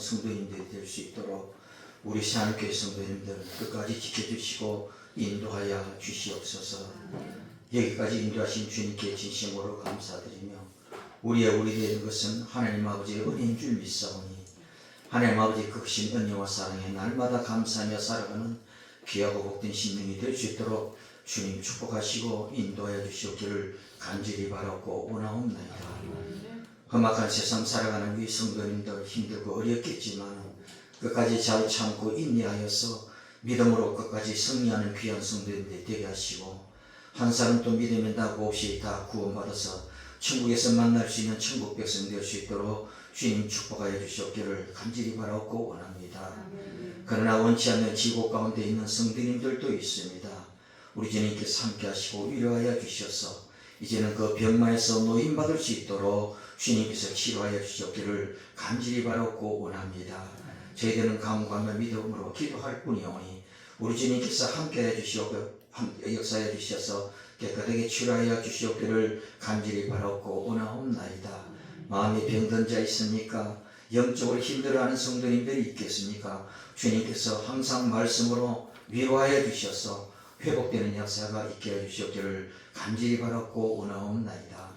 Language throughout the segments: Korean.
성도님들이 될 수 있도록 우리 새하늘교회 성도님들 끝까지 지켜주시고 인도하여 주시옵소서. 여기까지 인도하신 주님께 진심으로 감사드리며 우리 되는 것은 하나님 아버지의 은혜인 줄 믿사오니 하나님 아버지의 크신 은혜와 사랑에 날마다 감사하며 살아가는 귀하고 복된 심령이 될 수 있도록 주님 축복하시고 인도하여 주시옵기를 간절히 바라고 원하옵나이다. 험악한 세상 살아가는 우리 성도님들 힘들고 어렵겠지만 끝까지 잘 참고 인내하여서 믿음으로 끝까지 승리하는 귀한 성도님들이 되게 하시고 한 사람 또 믿음에 다 몹시 다 구원받아서 천국에서 만날 수 있는 천국 백성 될 수 있도록 주님 축복하여 주시옵기를 간절히 바라고 원합니다. 그러나 원치 않는 지고 가운데 있는 성도님들도 있습니다. 우리 주님께서 함께 하시고 위로하여 주셔서 이제는 그 병마에서 노임받을 수 있도록 주님께서 치료하여 주시옵기를 간절히 바라고 원합니다. 저희들은 감사하며 믿음으로 기도할 뿐이오니 우리 주님께서 함께해 주시옵고 역사해 주셔서 깨끗하게 치료하여 주시옵기를 간절히 바라고 원하옵나이다. 마음이 병든 자 있습니까? 영적으로 힘들어하는 성도님들이 있겠습니까? 주님께서 항상 말씀으로 위로하여 주셔서 회복되는 역사가 있게 해주시옵기를 간절히 바라고 원하옵나이다.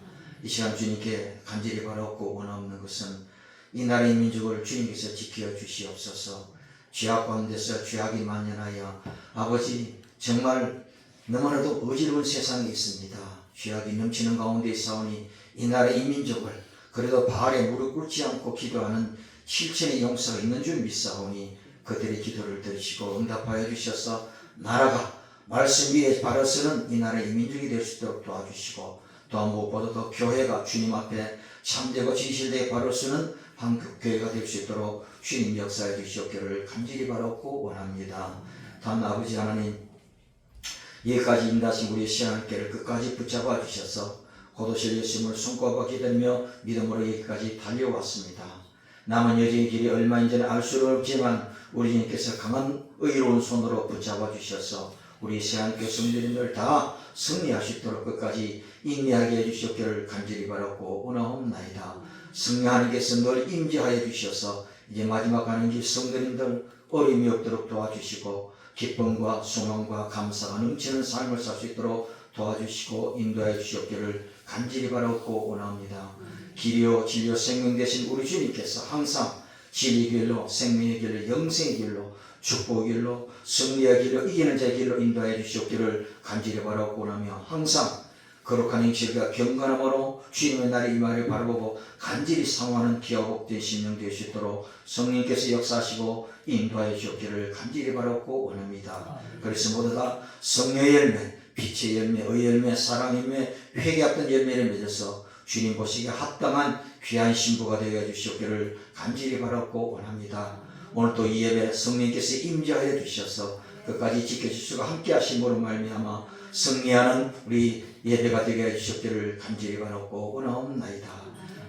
이 시간 주님께 간절히 바라고 원하옵는 것은 이 나라의 민족을 주님께서 지켜 주시옵소서. 죄악 가운데서 죄악이 만연하여 아버지 정말 너무나도 어지러운 세상에 있습니다. 죄악이 넘치는 가운데 있사오니 이 나라의 민족을 그래도 바알에 무릎 꿇지 않고 기도하는 실천의 용사가 있는 줄 믿사오니 그들의 기도를 들으시고 응답하여 주셔서 나라가 말씀 위에 바로 서는 이 나라의 민족이 될 수 있도록 도와주시고 또 무엇보다도 교회가 주님 앞에 참되고 진실되게 바로 서는 한국교회가 될 수 있도록 주님 역사해 주시옵기를 간절히 바라고 원합니다. 단 아버지 하나님 여기까지 인도하신 우리 시간교회를 끝까지 붙잡아 주셔서 고도실 예수님을 손꼽아 기다리며 믿음으로 여기까지 달려왔습니다. 남은 여정의 길이 얼마인지는 알 수는 없지만 우리 주님께서 강한 의로운 손으로 붙잡아 주셔서 우리 새한교회 성도님들 다 승리할 수 있도록 끝까지 인내하게 해주시옵기를 간절히 바라고 원하옵나이다. 승리하는 것은 늘 임재하여 주셔서 이제 마지막 가는 길 성도님들 어려움이 없도록 도와주시고 기쁨과 소망과 감사가 넘치는 삶을 살 수 있도록 도와주시고 인도해 주시옵기를 간절히 바라고 원합니다. 길이요 진리요 생명 되신 우리 주님께서 항상 진리의 길로 생명의 길로 영생의 길로 축복의 길로 승리의 길로 이기는 자의 길로 인도해 주시옵기를 간절히 바라고 원하며 항상 거룩한 행실과 경건함으로 주님의 날의 임하를 바라보고 간절히 사모하는 기하고 복된 심령 될 수 있도록 성령께서 역사하시고 인도하여 주옵기를 간절히 바라고 원합니다. 그래서 모두 다 성령의 열매, 빛의 열매, 의의 열매, 사랑의 열매, 회개했던 열매를 맺어서 주님 보시기에 합당한 귀한 신부가 되어 주시옵기를 간절히 바라고 원합니다. 오늘 또 이 예배 성령께서 임재하여 주셔서 끝까지 지켜주시고 함께 하심으로 말미암아 승리하는 우리 예배가 되게 해주셨기를 간절히 바라고 원하옵나이다.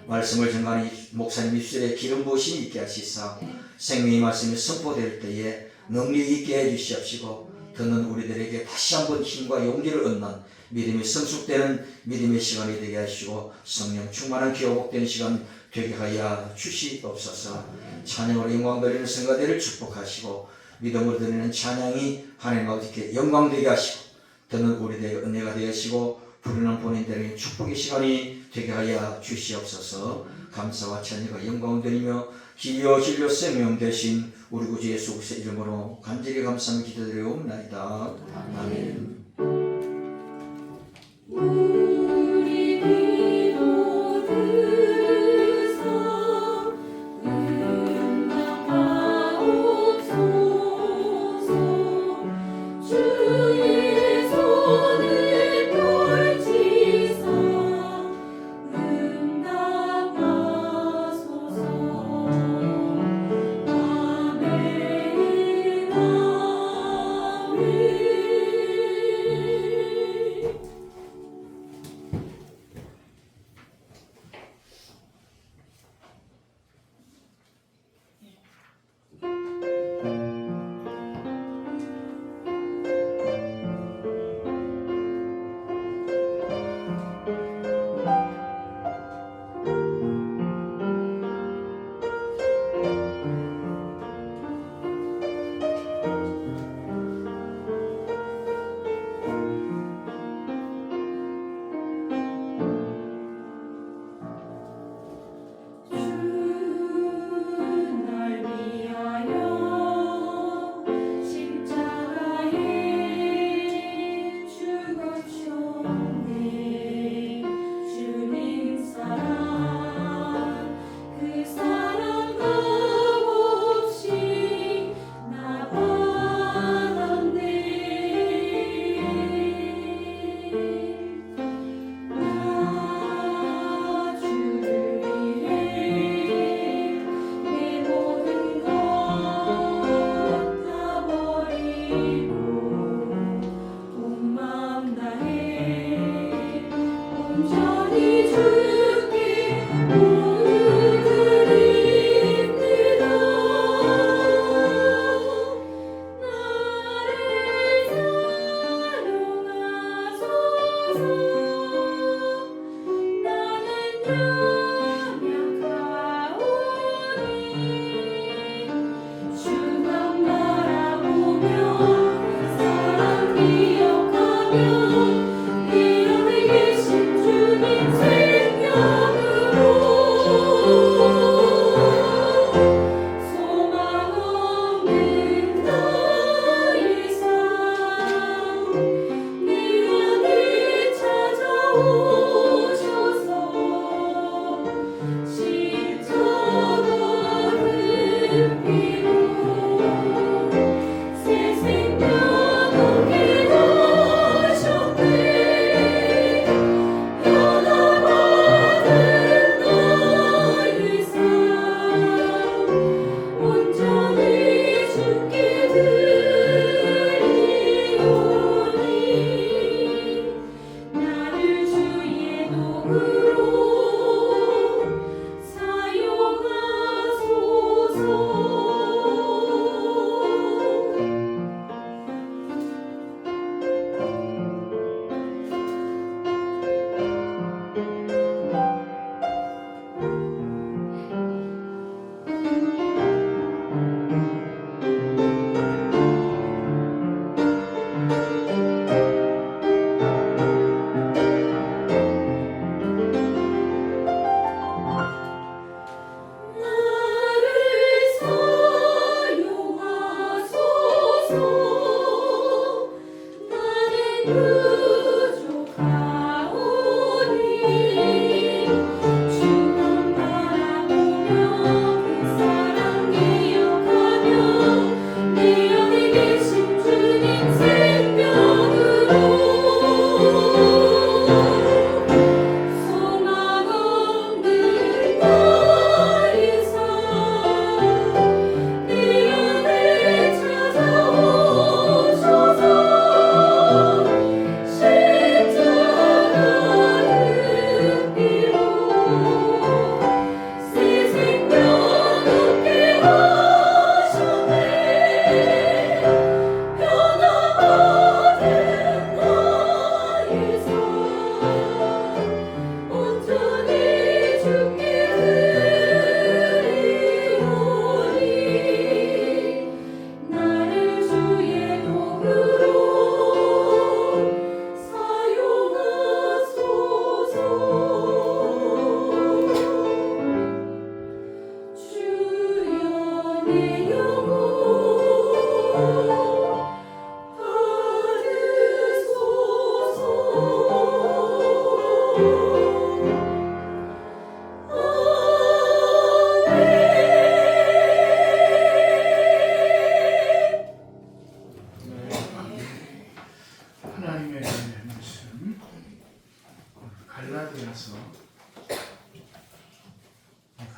말씀을 전가하는 목사님 입술에 기름 부으심이 있게 하시사 생명의 말씀이 선포될 때에 능력 있게 해주시옵시고 듣는 우리들에게 다시 한번 힘과 용기를 얻는 믿음이 성숙되는 믿음의 시간이 되게 하시고 성령 충만한 기호복된 시간 되게 하여 주시옵소서. 찬양으로 영광 돌리는 성가대를 축복하시고 믿음으로 드리는 찬양이 하나님 아버지께 영광 되게 하시고 듣는 우리들에게 은혜가 되시고 부르는 본인들에게 축복의 시간이 되게 하여 주시옵소서. 감사와 찬양과 영광 드리며 기여 진료 생명 되신 우리 구주 예수 그리스도의 이름으로 간절히 감사하며 기도드리옵나이다. 아멘.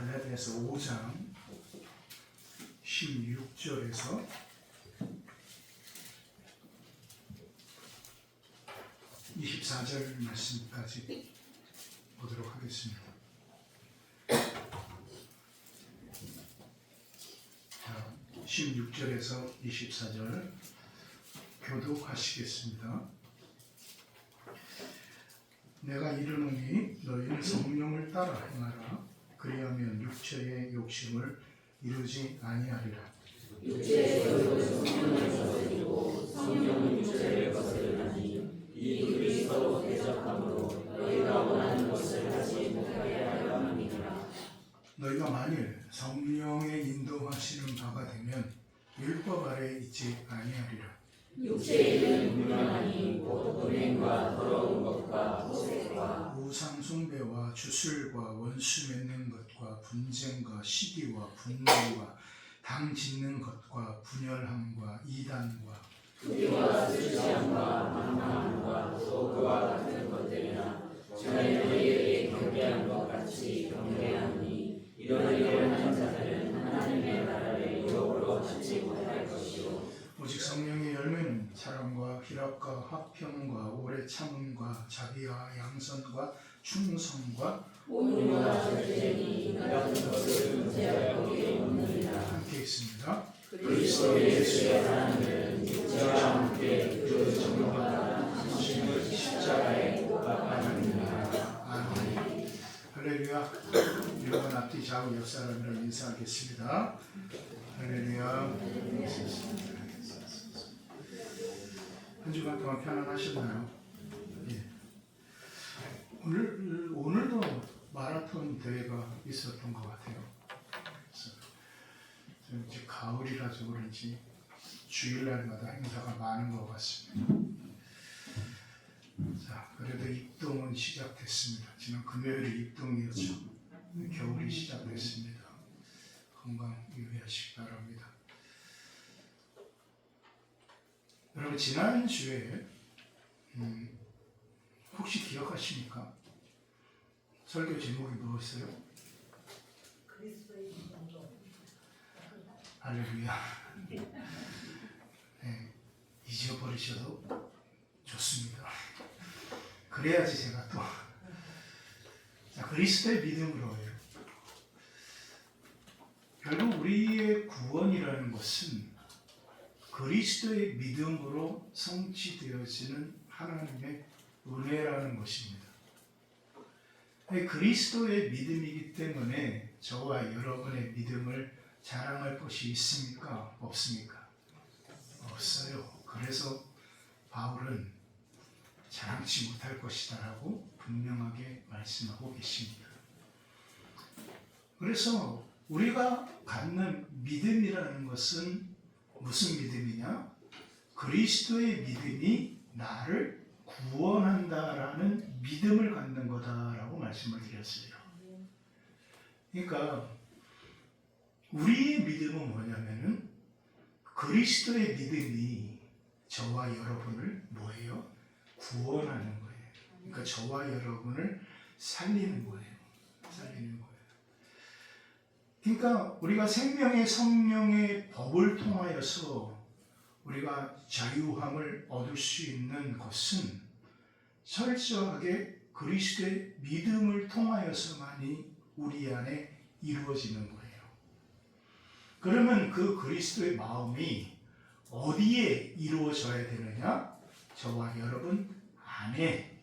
갈라디아서 5장 16절에서 24절 말씀까지 보도록 하겠습니다. 16절에서 24절 교독하시겠습니다. 내가 이르노니 너희는 성령을 따라 행하라. 그리하면 육체의 욕심을 이루지 아니하리라. 육체의 욕심은 성령을 거스르고 성령은 육체를 거스르나니 이 둘이 서로 대적함으로 너희가 원하는 것을 하지 못하게 하려 함이니라. 너희가 만일 성령의 인도하시는 바가 되면 율법 아래에 있지 아니하리라. 육체의 일은 분명하니 곧 음행과 더러운 것과 호색과 우상 숭배와 주술과 원수 맺는 것과 분쟁과 시기와 분노와 당 짓는 것과 분열함과 이단과 투기와 술취함과 방탕함과 또 그와 같은 것들이나 전에 너희에게 경배한 것 같이 경배하니 이런 일을 하는 자들은 하나님의 나라를 유혹으로 받지 못할 것이요 오직 성령의 열매는 사랑과 희락과 화평과 오래 참음과 자비와 양선과 충성과 온유와 절제니 이런 것을 문제할 것이 없느니라. 함께 있습니다. 그리스도 예수의 사랑은 육체와 함께 그 정령과 당신을 십자가에 못 박아줍니다. 아멘. 할렐루야. 여러분 앞뒤 좌우 옆 사람이랑 인사하겠습니다. 할렐루야. 한 주간 동안 편안하셨나요? 예. 오늘도 마라톤 대회가 있었던 것 같아요. 그래서 이제 가을이라서 그런지 주일날마다 행사가 많은 것 같습니다. 자, 그래도 입동은 시작됐습니다. 지난 금요일에 입동이었죠. 겨울이 시작됐습니다. 건강 유의하시고. 여러분 지난주에 혹시 기억하십니까? 설교 제목이 무엇이었어요? 할렐루야. 네, 잊어버리셔도 좋습니다. 그래야지 제가 또 자, 그리스도의 믿음으로요. 결국 우리의 구원이라는 것은 그리스도의 믿음으로 성취되어지는 하나님의 은혜라는 것입니다. 그리스도의 믿음이기 때문에 저와 여러분의 믿음을 자랑할 것이 있습니까? 없습니까? 없어요. 그래서 바울은 자랑치 못할 것이다라고 분명하게 말씀하고 계십니다. 그래서 우리가 갖는 믿음이라는 것은 무슨 믿음이냐? 그리스도의 믿음이 나를 구원한다라는 믿음을 갖는 거다라고 말씀을 드렸어요. 그러니까 우리의 믿음은 뭐냐면은 그리스도의 믿음이 저와 여러분을 뭐예요? 구원하는 거예요. 그러니까 저와 여러분을 살리는 거예요. 살리는 거예요. 그러니까 우리가 생명의 성령의 법을 통하여서 우리가 자유함을 얻을 수 있는 것은 철저하게 그리스도의 믿음을 통하여서만이 우리 안에 이루어지는 거예요. 그러면 그 그리스도의 마음이 어디에 이루어져야 되느냐? 저와 여러분 안에.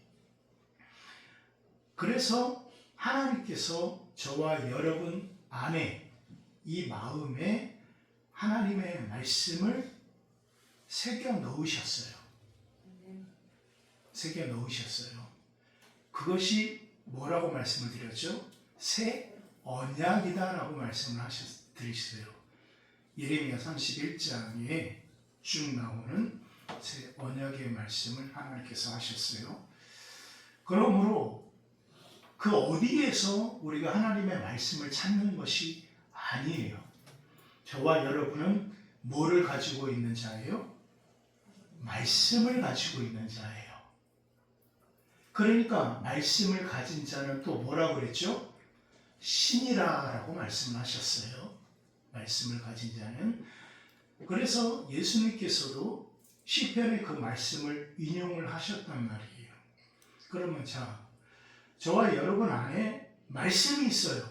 그래서 하나님께서 저와 여러분 안에 이 마음에 하나님의 말씀을 새겨 넣으셨어요. 새겨 넣으셨어요. 그것이 뭐라고 말씀을 드렸죠? 새 언약이다라고 말씀을 드리셨어요. 예레미야 31장에 쭉 나오는 새 언약의 말씀을 하나님께서 하셨어요. 그러므로 그 어디에서 우리가 하나님의 말씀을 찾는 것이 아니에요. 저와 여러분은 뭐를 가지고 있는 자예요? 말씀을 가지고 있는 자예요. 그러니까 말씀을 가진 자는 또 뭐라고 그랬죠? 신이라고 말씀을 하셨어요. 말씀을 가진 자는. 그래서 예수님께서도 시편의 그 말씀을 인용을 하셨단 말이에요. 그러면 저와 여러분 안에 말씀이 있어요.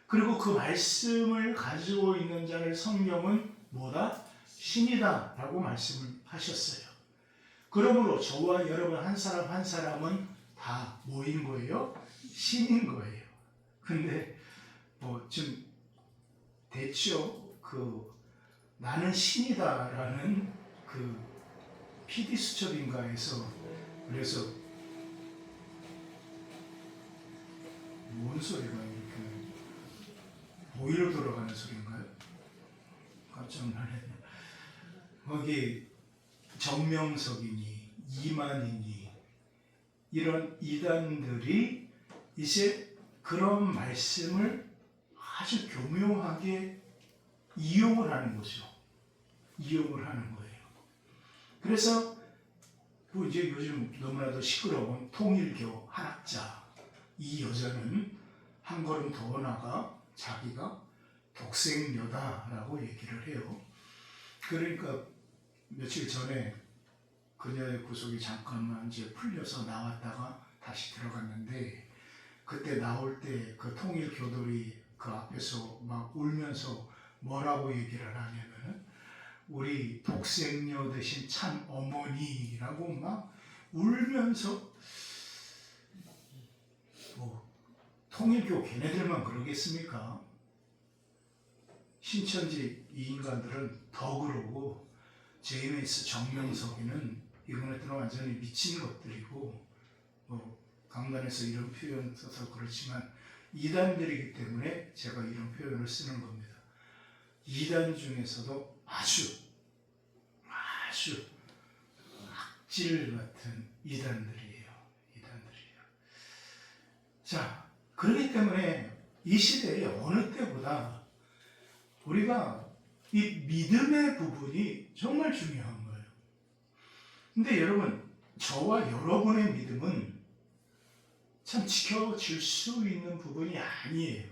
그리고 그 말씀을 가지고 있는 자를 성경은 뭐다? 신이다 라고 말씀을 하셨어요. 그러므로 저와 여러분 한 사람 한 사람은 다 뭐인 거예요? 신인 거예요. 근데 좀 됐죠? 나는 신이다라는 PD 수첩인가에서 그래서 뭔 소리가 이렇게 보일러 돌아가는 소리인가요? 깜짝 놀랐네. 거기 정명석이니 이만이니 이런 이단들이 이제 그런 말씀을 아주 교묘하게 이용을 하는 거죠. 이용을 하는 거예요. 그래서 이제 요즘 너무나도 시끄러운 통일교 한학자 이 여자는 한 걸음 더 나가 자기가 독생녀다라고 얘기를 해요. 그러니까 며칠 전에 그녀의 구속이 잠깐만 이제 풀려서 나왔다가 다시 들어갔는데 그때 나올 때 그 통일교들이 그 앞에서 막 울면서 뭐라고 얘기를 하냐면은 우리 독생녀 대신 참 어머니라고 막 울면서 통일교 걔네들만 그러겠습니까? 신천지 이 인간들은 더 그러고 JMS 정명석이는 이거네들은 완전히 미친 것들이고 강단에서 이런 표현 써서 그렇지만 이단들이기 때문에 제가 이런 표현을 쓰는 겁니다. 이단 중에서도 아주 악질 같은 이단들이에요. 자, 그렇기 때문에 이 시대에 어느 때보다 우리가 이 믿음의 부분이 정말 중요한 거예요. 근데 여러분, 저와 여러분의 믿음은 참 지켜질 수 있는 부분이 아니에요.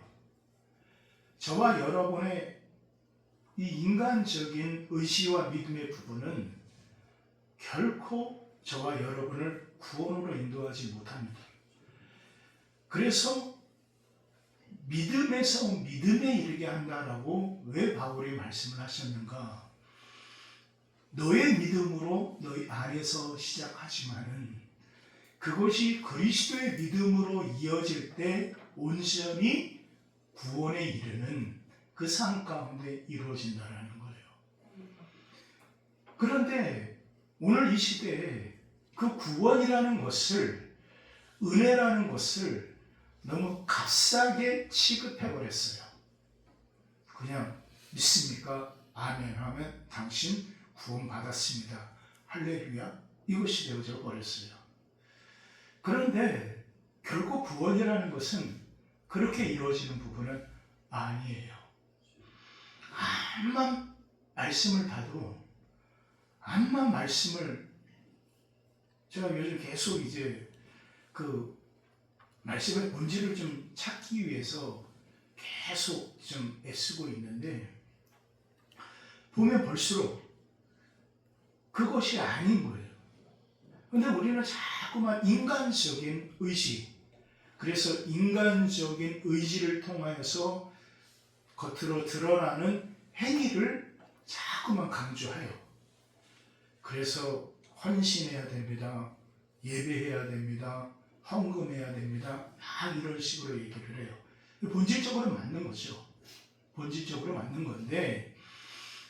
저와 여러분의 이 인간적인 의지와 믿음의 부분은 결코 저와 여러분을 구원으로 인도하지 못합니다. 그래서 믿음에서 믿음에 이르게 한다라고 왜 바울이 말씀을 하셨는가? 너의 믿음으로 너희 안에서 시작하지만은 그것이 그리스도의 믿음으로 이어질 때 온전히 구원에 이르는 그 삶 가운데 이루어진다는 거예요. 그런데 오늘 이 시대에 그 구원이라는 것을, 은혜라는 것을 너무 값싸게 취급해버렸어요. 그냥 믿습니까? 아멘 하면 당신 구원받았습니다. 할렐루야. 이것이 되어져 버렸어요. 그런데 결국 구원이라는 것은 그렇게 이루어지는 부분은 아니에요. 암만 말씀을 봐도, 암만 말씀을, 제가 요즘 계속 이제 그 말씀의 본질을 좀 찾기 위해서 계속 좀 애쓰고 있는데, 보면 볼수록 그것이 아닌 거예요. 근데 우리는 자꾸만 인간적인 의지, 그래서 인간적인 의지를 통하여서 겉으로 드러나는 행위를 자꾸만 강조해요. 그래서 헌신해야 됩니다. 예배해야 됩니다. 헌금해야 됩니다. 다 이런 식으로 얘기를 해요. 본질적으로 맞는 거죠. 본질적으로 맞는 건데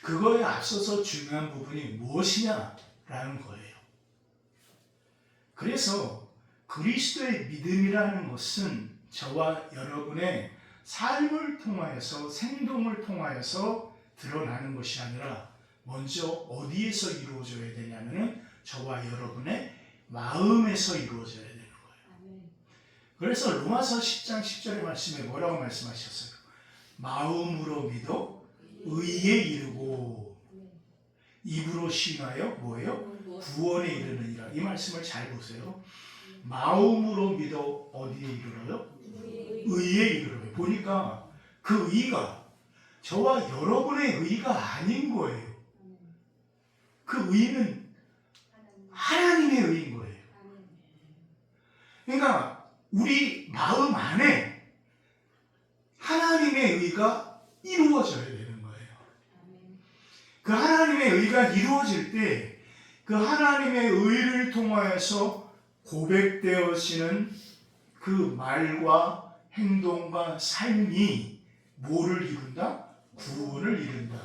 그거에 앞서서 중요한 부분이 무엇이냐라는 거예요. 그래서 그리스도의 믿음이라는 것은 저와 여러분의 삶을 통하여서, 생동을 통하여서 드러나는 것이 아니라 먼저 어디에서 이루어져야 되냐면은 저와 여러분의 마음에서 이루어져야 되는 거예요. 그래서 로마서 10장 10절의 말씀에 뭐라고 말씀하셨어요? 마음으로 믿어 의에 이르고 입으로 신하여 뭐예요? 구원에 이르느니라. 이 말씀을 잘 보세요. 마음으로 믿어 어디에 이르러요? 의에 이르러요. 보니까 그 의가 저와 여러분의 의가 아닌 거예요. 그 의는 하나님의 의인 거예요. 그러니까 우리 마음 안에 하나님의 의가 이루어져야 되는 거예요. 그 하나님의 의가 이루어질 때 그 하나님의 의를 통하여서 고백되어지는 그 말과 행동과 삶이 뭐를 이룬다? 구원을 이룬다.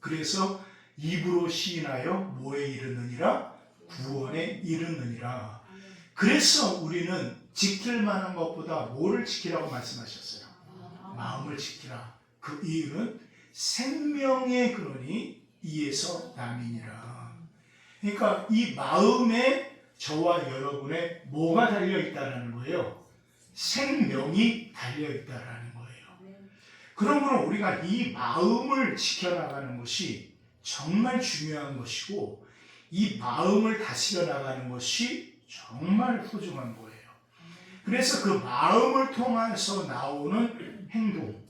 그래서 입으로 시인하여 뭐에 이르느니라? 구원에 이르느니라. 그래서 우리는 지킬 만한 것보다 뭐를 지키라고 말씀하셨어요? 마음을 지키라. 그 이유는 생명의 근원이 이에서 남이니라. 그러니까 이 마음에 저와 여러분의 뭐가 달려있다는 거예요? 생명이 달려있다는 거예요. 그러므로 우리가 이 마음을 지켜나가는 것이 정말 중요한 것이고 이 마음을 다스려 나가는 것이 정말 소중한 거예요. 그래서 그 마음을 통해서 나오는 행동,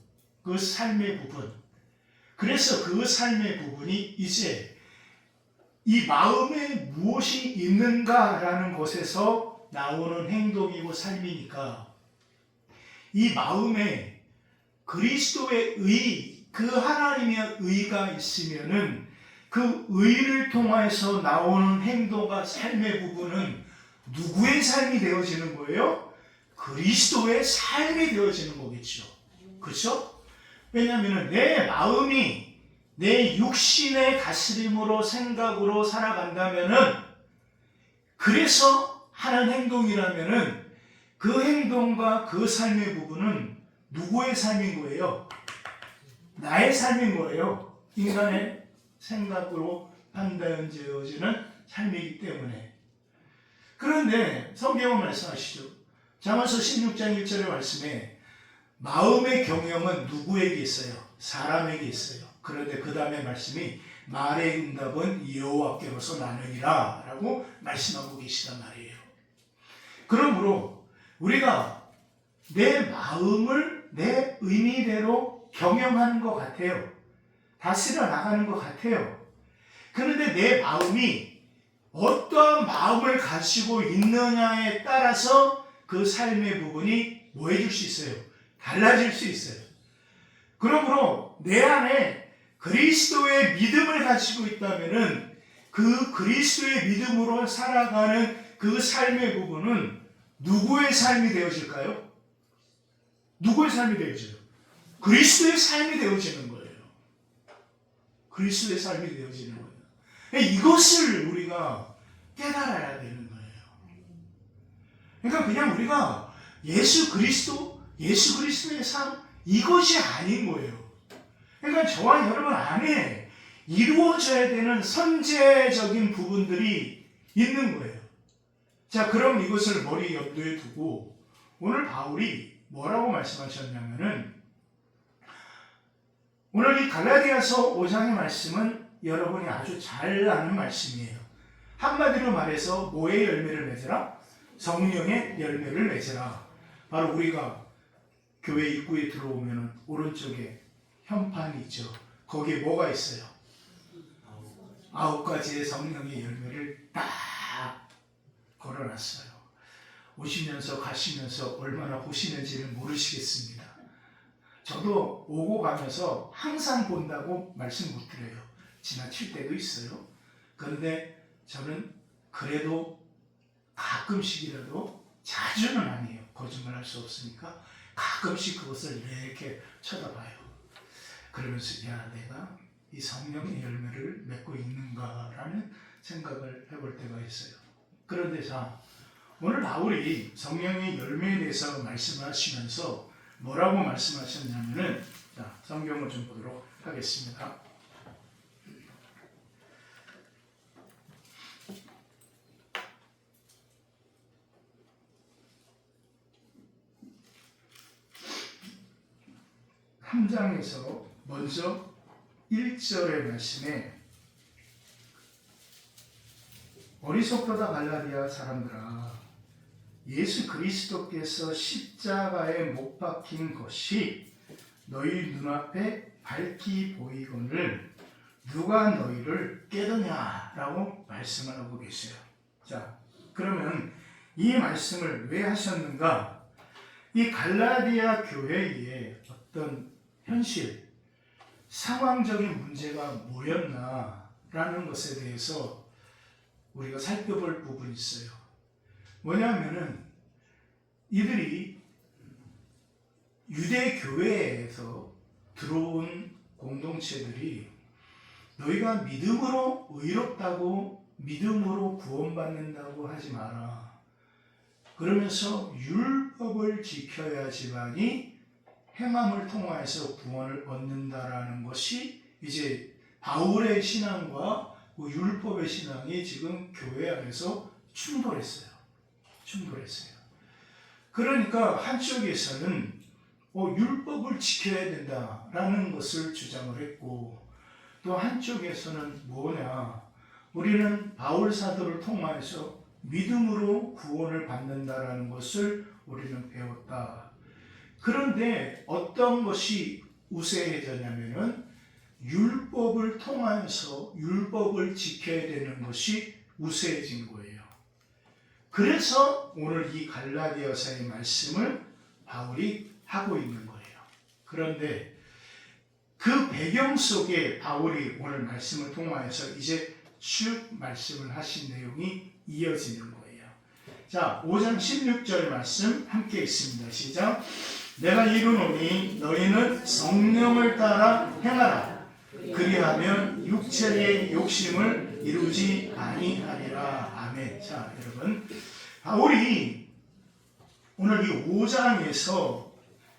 그 삶의 부분, 그래서 그 삶의 부분이 이제 이 마음에 무엇이 있는가라는 것에서 나오는 행동이고 삶이니까 이 마음에 그리스도의 의, 그 하나님의 의가 있으면은 그 의를 통해서 나오는 행동과 삶의 부분은 누구의 삶이 되어지는 거예요? 그리스도의 삶이 되어지는 거겠죠. 그렇죠? 왜냐하면 내 마음이 내 육신의 다스림으로 생각으로 살아간다면은 그래서 하는 행동이라면은 그 행동과 그 삶의 부분은 누구의 삶인 거예요? 나의 삶인 거예요. 인간의 생각으로 판단되어지는 삶이기 때문에. 그런데 성경은 말씀하시죠. 잠언서 16장 1절의 말씀에 마음의 경영은 누구에게 있어요? 사람에게 있어요. 그런데 그 다음에 말씀이 말의 응답은 여호와께로서 나느니라 라고 말씀하고 계시단 말이에요. 그러므로 우리가 내 마음을 내 의미대로 경영하는 것 같아요. 다스려 나가는 것 같아요. 그런데 내 마음이 어떠한 마음을 가지고 있느냐에 따라서 그 삶의 부분이 뭐 해줄 수 있어요? 달라질 수 있어요. 그러므로 내 안에 그리스도의 믿음을 가지고 있다면은 그 그리스도의 믿음으로 살아가는 그 삶의 부분은 누구의 삶이 되어질까요? 누구의 삶이 되어져요? 그리스도의 삶이 되어지는 거예요. 그리스도의 삶이 되어지는 거예요. 이것을 우리가 깨달아야 되는 거예요. 그러니까 그냥 우리가 예수 그리스도의 삶, 이것이 아닌 거예요. 그러니까 저와 여러분 안에 이루어져야 되는 선제적인 부분들이 있는 거예요. 자, 그럼 이것을 머리 염두에 두고 오늘 바울이 뭐라고 말씀하셨냐면은, 오늘 이 갈라디아서 5장의 말씀은 여러분이 아주 잘 아는 말씀이에요. 한마디로 말해서 뭐의 열매를 맺으라? 성령의 열매를 맺으라. 바로 우리가 교회 입구에 들어오면 오른쪽에 현판이 있죠. 거기에 뭐가 있어요? 9가지의 성령의 열매를 딱 걸어놨어요. 오시면서 가시면서 얼마나 보시는지는 모르시겠습니다. 저도 오고 가면서 항상 본다고 말씀 못 드려요. 지나칠 때도 있어요. 그런데 저는 그래도 가끔씩이라도, 자주는 아니에요. 거짓말할 수 없으니까 가끔씩 그것을 이렇게 쳐다봐요. 그러면서 야, 내가 이 성령의 열매를 맺고 있는가라는 생각을 해볼 때가 있어요. 그런데 자, 오늘 바울이 성령의 열매에 대해서 말씀하시면서 뭐라고 말씀하셨냐면은, 자, 성경을 좀 보도록 하겠습니다. 한 장에서 먼저 1절의 말씀에, 어리석도다 갈라디아 사람들아, 예수 그리스도께서 십자가에 못 박힌 것이 너희 눈앞에 밝히 보이거늘 누가 너희를 깨드냐라고 말씀을 하고 계세요. 자, 그러면 이 말씀을 왜 하셨는가? 이 갈라디아 교회에 어떤 현실, 상황적인 문제가 뭐였나라는 것에 대해서 우리가 살펴볼 부분이 있어요. 뭐냐면은 이들이 유대 교회에서 들어온 공동체들이 너희가 믿음으로 의롭다고, 믿음으로 구원받는다고 하지 마라. 그러면서 율법을 지켜야지만이 행함을 통하여서 구원을 얻는다라는 것이 이제 바울의 신앙과 그 율법의 신앙이 지금 교회 안에서 충돌했어요. 그러니까 한쪽에서는 율법을 지켜야 된다라는 것을 주장을 했고, 또 한쪽에서는 뭐냐, 우리는 바울 사도를 통하여서 믿음으로 구원을 받는다라는 것을 우리는 배웠다. 그런데 어떤 것이 우세해졌냐면은 율법을 통하여서 율법을 지켜야 되는 것이 우세해진 거예요. 그래서 오늘 이 갈라디아서의 말씀을 바울이 하고 있는 거예요. 그런데 그 배경 속에 바울이 오늘 말씀을 통하여서 이제 쭉 말씀을 하신 내용이 이어지는 거예요. 자, 5장 16절 말씀 함께 읽습니다. 시작. 내가 이르노니 너희는 성령을 따라 행하라. 그리하면 육체의 욕심을 이루지 아니하리라. 아멘. 자, 여러분, 바울이 오늘 이 5장에서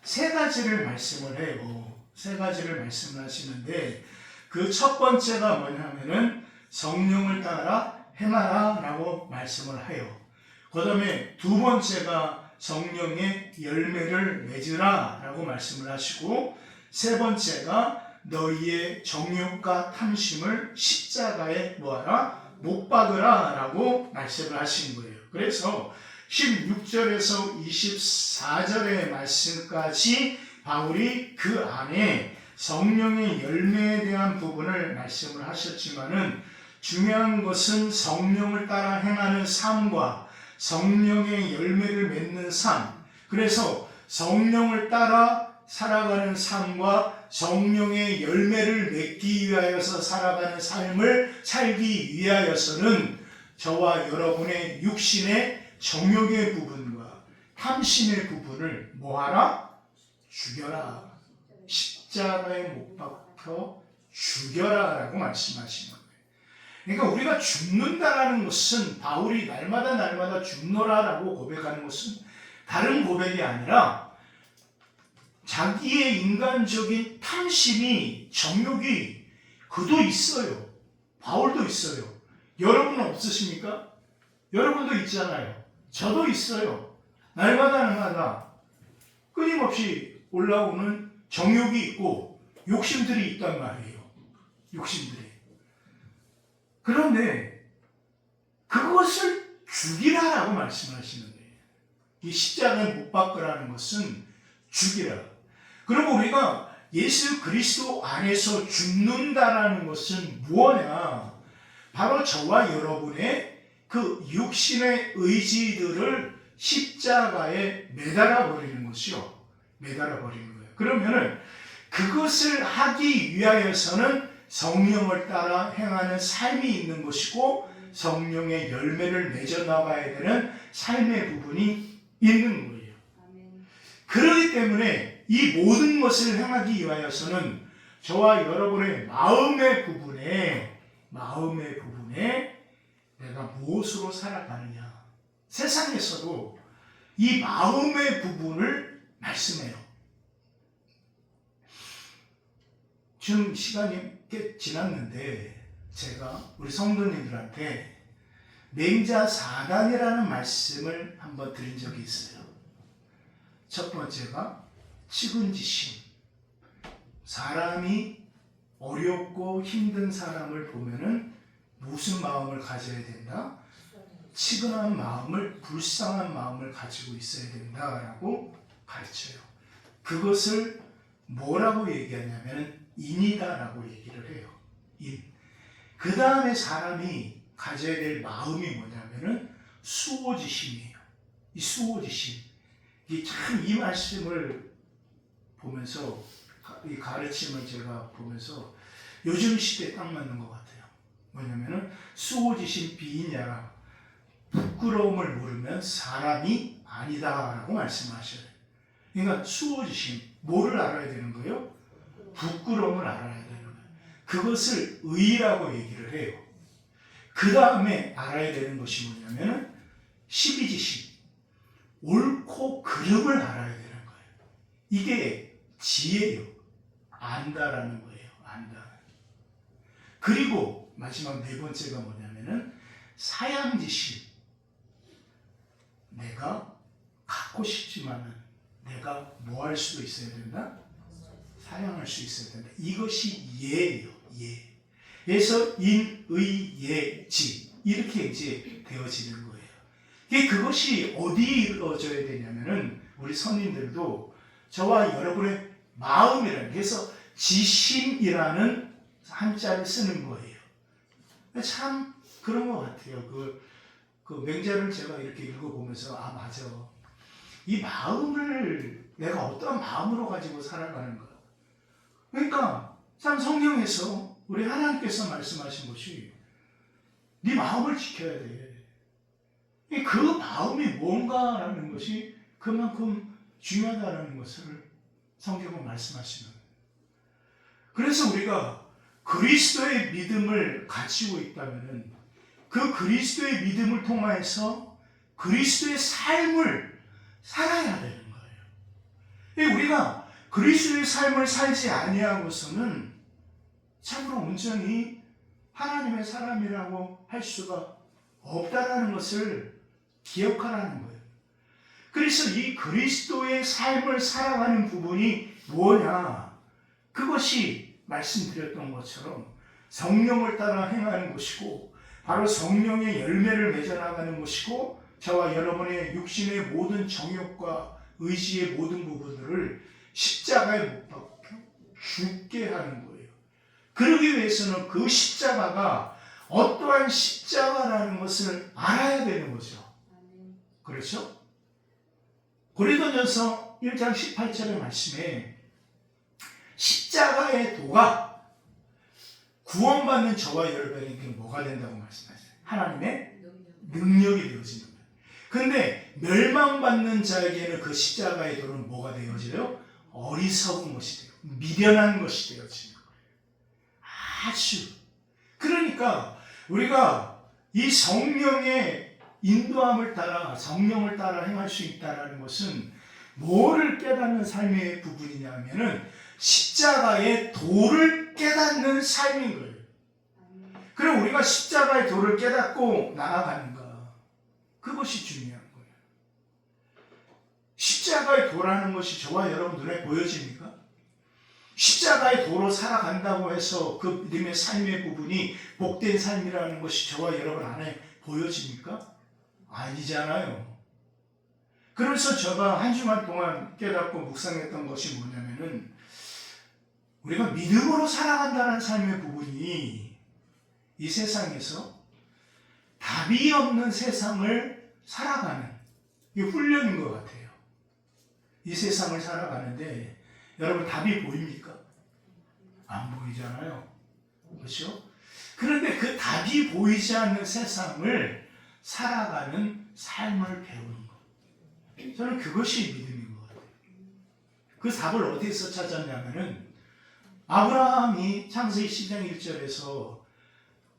세 가지를 말씀을 해요. 세 가지를 말씀하시는데, 그 첫 번째가 뭐냐면은 성령을 따라 행하라 라고 말씀을 해요. 그 다음에 두 번째가 성령의 열매를 맺으라 라고 말씀을 하시고, 세 번째가 너희의 정욕과 탐심을 십자가에 뭐하라? 못 박으라 라고 말씀을 하신 거예요. 그래서 16절에서 24절의 말씀까지 바울이 그 안에 성령의 열매에 대한 부분을 말씀을 하셨지만은 중요한 것은 성령을 따라 행하는 삶과 성령의 열매를 맺는 삶. 그래서 성령을 따라 살아가는 삶과 성령의 열매를 맺기 위하여서 살아가는 삶을 살기 위하여서는 저와 여러분의 육신의 정욕의 부분과 탐심의 부분을 뭐하라? 죽여라. 십자가에 못 박혀 죽여라 라고 말씀하시는 거예요. 그러니까 우리가 죽는다라는 것은 바울이 날마다 죽노라 라고 고백하는 것은 다른 고백이 아니라 자기의 인간적인 탐심이 정욕이 그도 있어요. 바울도 있어요. 여러분은 없으십니까? 여러분도 있잖아요. 저도 있어요. 날마다 끊임없이 올라오는 정욕이 있고 욕심들이 있단 말이에요. 욕심들이. 그런데 그것을 죽이라라고 말씀하시는 거예요. 이 십자가에 못 박으라는 것은 죽이라. 그리고 우리가 예수 그리스도 안에서 죽는다라는 것은 무엇이냐? 바로 저와 여러분의 그 육신의 의지들을 십자가에 매달아 버리는 것이요. 매달아 버리는 거예요. 그러면은 그것을 하기 위하여서는 성령을 따라 행하는 삶이 있는 것이고 성령의 열매를 맺어 나가야 되는 삶의 부분이 있는 거예요. 그렇기 때문에 이 모든 것을 행하기 위하여서는 저와 여러분의 마음의 부분에 내가 무엇으로 살아가느냐. 세상에서도 이 마음의 부분을 말씀해요. 지금 시간이 꽤 지났는데 제가 우리 성도님들한테 맹자 4단이라는 말씀을 한번 드린 적이 있어요. 첫 번째가 측은지심. 사람이 어렵고 힘든 사람을 보면은 무슨 마음을 가져야 된다? 측은한 마음을, 불쌍한 마음을 가지고 있어야 된다라고 가르쳐요. 그것을 뭐라고 얘기하냐면 인이다라고 얘기를 해요. 인. 그 다음에 사람이 가져야 될 마음이 뭐냐면은 수호지심이에요. 이 수호지심. 이 참 이 말씀을 보면서 이 가르침을 제가 보면서 요즘 시대에 딱 맞는 것 같아요. 뭐냐면은 수호지심 비인야라. 부끄러움을 모르면 사람이 아니다라고 말씀하셔요. 그러니까 수호지심, 뭐를 알아야 되는 거예요? 부끄러움을 알아야 되는 거예요. 그것을 의라고 얘기를 해요. 그 다음에 알아야 되는 것이 뭐냐면 시비지심, 옳고 그름을 알아야 되는 거예요. 이게 지혜요. 안다라는 거예요. 안다. 그리고 마지막 네 번째가 뭐냐면은 사양지심. 내가 갖고 싶지만은 내가 뭐 할 수도 있어야 된다? 사양할 수 있어야 된다. 이것이 예예요. 예. 그래서 인, 의, 예, 지 이렇게 이제 되어지는 거예요. 그것이 어디에 이루어져야 되냐면은 우리 선인들도 저와 여러분의 마음이라는, 그래서 지심이라는 한자를 쓰는 거예요. 참 그런 것 같아요. 그 맹자를 제가 이렇게 읽어보면서 아 맞아. 이 마음을 내가 어떤 마음으로 가지고 살아가는가. 그러니까 참 성경에서 우리 하나님께서 말씀하신 것이 네 마음을 지켜야 돼. 그 마음이 뭔가라는 것이 그만큼 중요하다는 것을 성경은 말씀하시는 거예요. 그래서 우리가 그리스도의 믿음을 가지고 있다면 그 그리스도의 믿음을 통해서 그리스도의 삶을 살아야 되는 거예요. 우리가 그리스도의 삶을 살지 아니하고서는 참으로 온전히 하나님의 사람이라고 할 수가 없다라는 것을 기억하라는 거예요. 그래서 이 그리스도의 삶을 살아가는 부분이 뭐냐? 그것이 말씀드렸던 것처럼 성령을 따라 행하는 것이고 바로 성령의 열매를 맺어나가는 것이고 저와 여러분의 육신의 모든 정욕과 의지의 모든 부분들을 십자가에 못 박혀 죽게 하는 거예요. 그러기 위해서는 그 십자가가 어떠한 십자가라는 것을 알아야 되는 거죠. 그렇죠? 고린도전서 1장 18절의 말씀에 십자가의 도가 구원받는 저와 여러분에게 뭐가 된다고 말씀하세요? 하나님의 능력이 되어지는 거예요. 근데 멸망받는 자에게는 그 십자가의 도는 뭐가 되어져요? 어리석은 것이 돼요. 미련한 것이 되어지는 거예요. 아주. 그러니까 우리가 이 성령의 인도함을 따라 성령을 따라 행할 수 있다는 것은 뭐를 깨닫는 삶의 부분이냐면은 십자가의 도를 깨닫는 삶인 거예요. 그럼 우리가 십자가의 도를 깨닫고 나아가는가? 그것이 중요한 거예요. 십자가의 도라는 것이 저와 여러분 눈에 보여집니까? 십자가의 도로 살아간다고 해서 그 믿음의 삶의 부분이 복된 삶이라는 것이 저와 여러분 안에 보여집니까? 아니잖아요. 그래서 제가 한 주간 동안 깨닫고 묵상했던 것이 뭐냐면은 우리가 믿음으로 살아간다는 삶의 부분이 이 세상에서 답이 없는 세상을 살아가는 이 훈련인 것 같아요. 이 세상을 살아가는데 여러분 답이 보입니까? 안 보이잖아요. 그렇죠? 그런데 그 답이 보이지 않는 세상을 살아가는 삶을 배우는 것. 저는 그것이 믿음인 것 같아요. 그 답을 어디서 찾았냐면은 아브라함이 창세기 10장 1절에서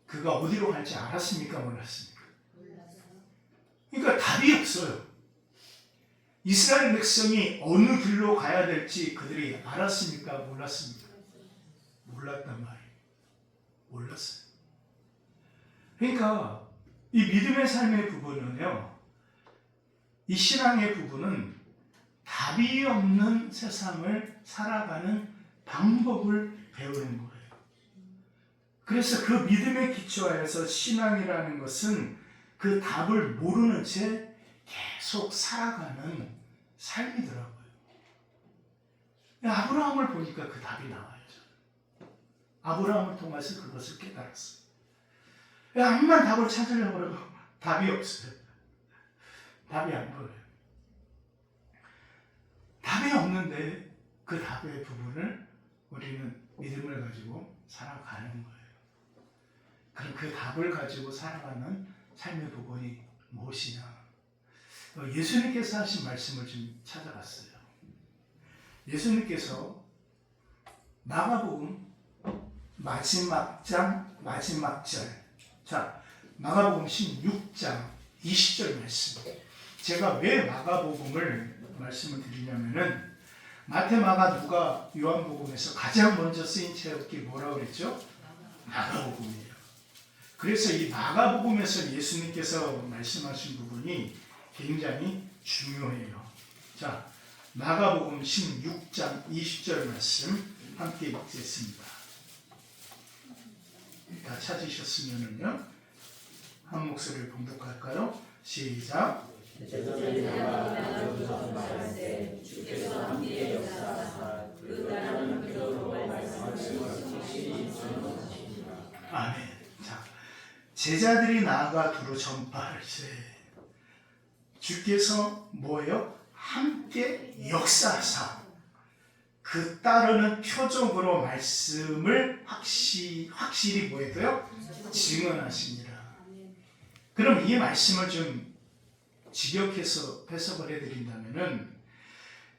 그가 어디로 갈지 알았습니까? 몰랐습니까? 그러니까 답이 없어요. 이스라엘 백성이 어느 길로 가야 될지 그들이 알았습니까? 몰랐습니까? 몰랐단 말이에요. 몰랐어요. 그러니까 이 믿음의 삶의 부분은요, 이 신앙의 부분은 답이 없는 세상을 살아가는 방법을 배우는 거예요. 그래서 그 믿음에 기초하여서 신앙이라는 것은 그 답을 모르는 채 계속 살아가는 삶이더라고요. 아브라함을 보니까 그 답이 나와요. 아브라함을 통해서 그것을 깨달았어요. 암만 답을 찾으려고 해도 답이 없어요. 답이 안 보여요. 답이 없는데 그 답의 부분을 우리는 믿음을 가지고 살아가는 거예요. 그럼 그 답을 가지고 살아가는 삶의 부분이 무엇이냐? 예수님께서 하신 말씀을 좀 찾아봤어요. 예수님께서 마가복음 마지막 장 마지막 절, 자 마가복음 16장 20절 말씀. 제가 왜 마가복음을 말씀을 드리냐면은 마태, 마가, 누가, 요한복음에서 가장 먼저 쓰인 책이 뭐라고 그랬죠? 마가복음이에요. 그래서 이 마가복음에서 예수님께서 말씀하신 부분이 굉장히 중요해요. 자, 마가복음 16장 20절 말씀 함께 읽겠습니다. 다 찾으셨으면은요, 한 목소리를 봉독할까요? 시작. 아멘. 자, 제자들이 나아가 두루 전파할세. 주께서 뭐예요? 함께 역사하사 그 따르는 표적으로 말씀을 확실히 뭐예요? 증언하시니라. 그럼 이 말씀을 좀 직역해서 해석을 해드린다면은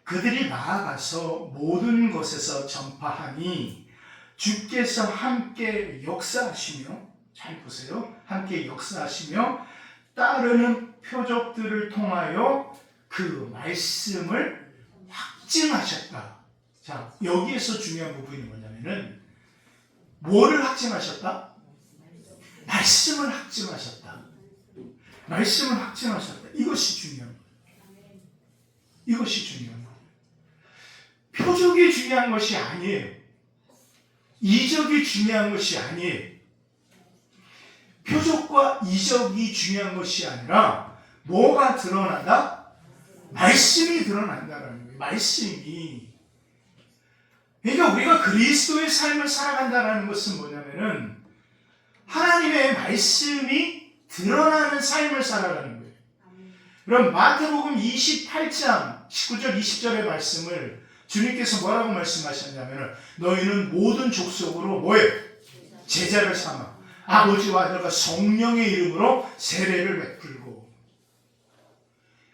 그들이 나아가서 모든 곳에서 전파하니 주께서 함께 역사하시며, 잘 보세요, 함께 역사하시며 따르는 표적들을 통하여 그 말씀을 확증하셨다. 자, 여기에서 중요한 부분이 뭐냐면은 뭐를 확증하셨다? 말씀을 확증하셨다. 말씀을 확증하셨다. 이것이 중요한 거예요. 이것이 중요한 거예요. 표적이 중요한 것이 아니에요. 이적이 중요한 것이 아니에요. 표적과 이적이 중요한 것이 아니라 뭐가 드러나다? 말씀이 드러난다라는 거예요. 말씀이. 그러니까 우리가 그리스도의 삶을 살아간다는 것은 뭐냐면은 하나님의 말씀이 드러나는 삶을 살아가는 거예요. 그럼 마태복음 28장 19절 20절의 말씀을 주님께서 뭐라고 말씀하셨냐면 너희는 모든 족속으로 뭐예요? 제자를 삼아 아버지와 아들과 성령의 이름으로 세례를 베풀고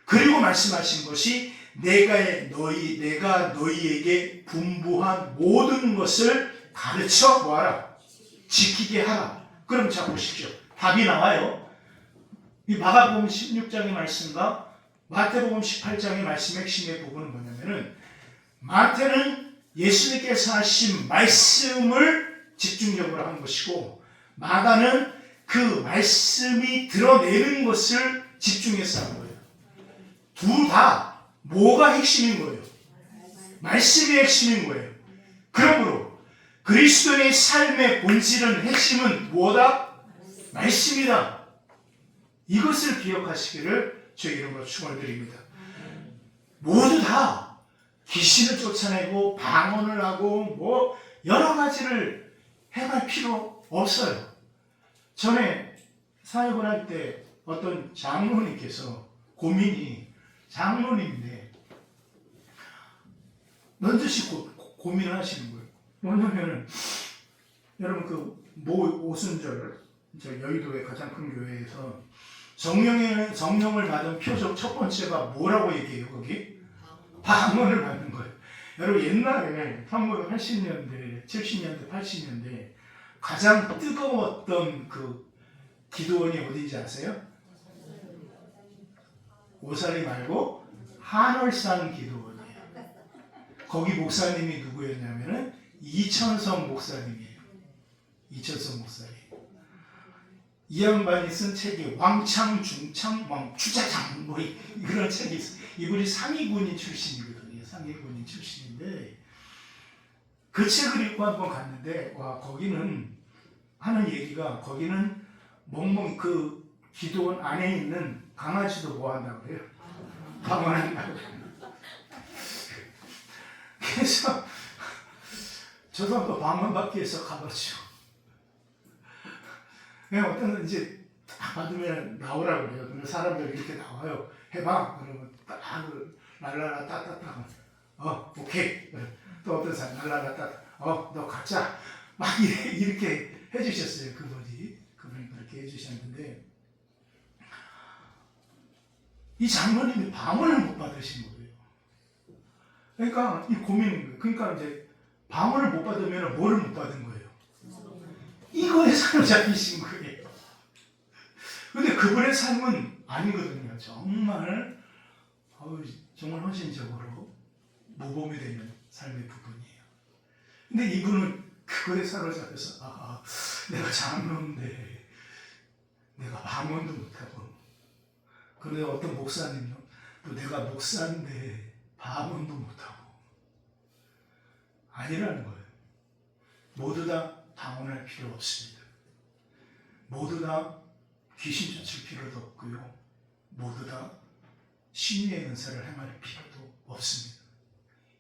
그리고 말씀하신 것이 내가 너희에게 분부한 모든 것을 가르쳐 뭐하라? 지키게 하라. 그럼 자 보십시오. 답이 나와요. 이 마가복음 16장의 말씀과 마태복음 18장의 말씀의 핵심의 부분은 뭐냐면은 마태는 예수님께서 하신 말씀을 집중적으로 한 것이고 마가는 그 말씀이 드러내는 것을 집중해서 한 거예요. 둘 다 뭐가 핵심인 거예요? 말씀이 핵심인 거예요. 그러므로 그리스도의 삶의 본질은 핵심은 뭐다? 말씀이다. 이것을 기억하시기를 주의 이름으로 축원드립니다. 모두 다 귀신을 쫓아내고 방언을 하고 뭐 여러 가지를 해갈 필요 없어요. 전에 사역을 할 때 어떤 장로님께서 고민이 장로님인데 넌저시 고민을 하시는 거예요. 뭐냐면은 여러분 그 모 오순절 저 여의도의 가장 큰 교회에서 성령을 받은 표적 첫 번째가 뭐라고 얘기해요? 거기 방언을 받는 거예요. 여러분 옛날에 1980년대, 70년대, 80년대 가장 뜨거웠던 그 기도원이 어딘지 아세요? 오사리 말고 한월산 기도원이에요. 거기 목사님이 누구였냐면은 이천성 목사님이에요. 이천성 목사님. 이 양반이 쓴 책이 왕창, 중창, 왕추자장 뭐 이런 책이 있어요. 이분이 상위군인 출신이거든요. 상위군인 출신인데 그 책을 읽고 한번 갔는데 와 거기는 하는 얘기가 거기는 멍멍 그 기도원 안에 있는 강아지도 뭐 한다고 그래요? 방언한다고 그래요. 그래서 저도 한번 방언받기 위해서 가봤죠. 그냥 어떤 이제 딱 받으면 나오라고 그래요. 그러면 사람들이 이렇게 나와요. 해봐. 그러면 딱 랄라라 따따따. 오케이. 또 어떤 사람 랄라라 따따. 너 가자. 막 이렇게 해주셨어요. 그분이 그렇게 해주셨는데 이 장로님이 방언을 못 받으신 거예요. 그러니까 이 고민인 거예요. 그러니까 이제 방언을 못 받으면 뭐를 못 받은 거예요? 이거에 사로잡히신 거예요. 근데 그분의 삶은 아니거든요. 정말 헌신적으로 모범이 되는 삶의 부분이에요. 근데 이분은 그거에 사로잡혀서 내가 장로인데 내가 방언도 못하고 그런데 어떤 목사님요 또 내가 목사인데 방언도 못하고 아니라는 거예요. 모두 다 방언할 필요 없습니다. 모두 다 귀신 쫓을 필요도 없고요. 모두 다 신유의 은사를 행할 필요도 없습니다.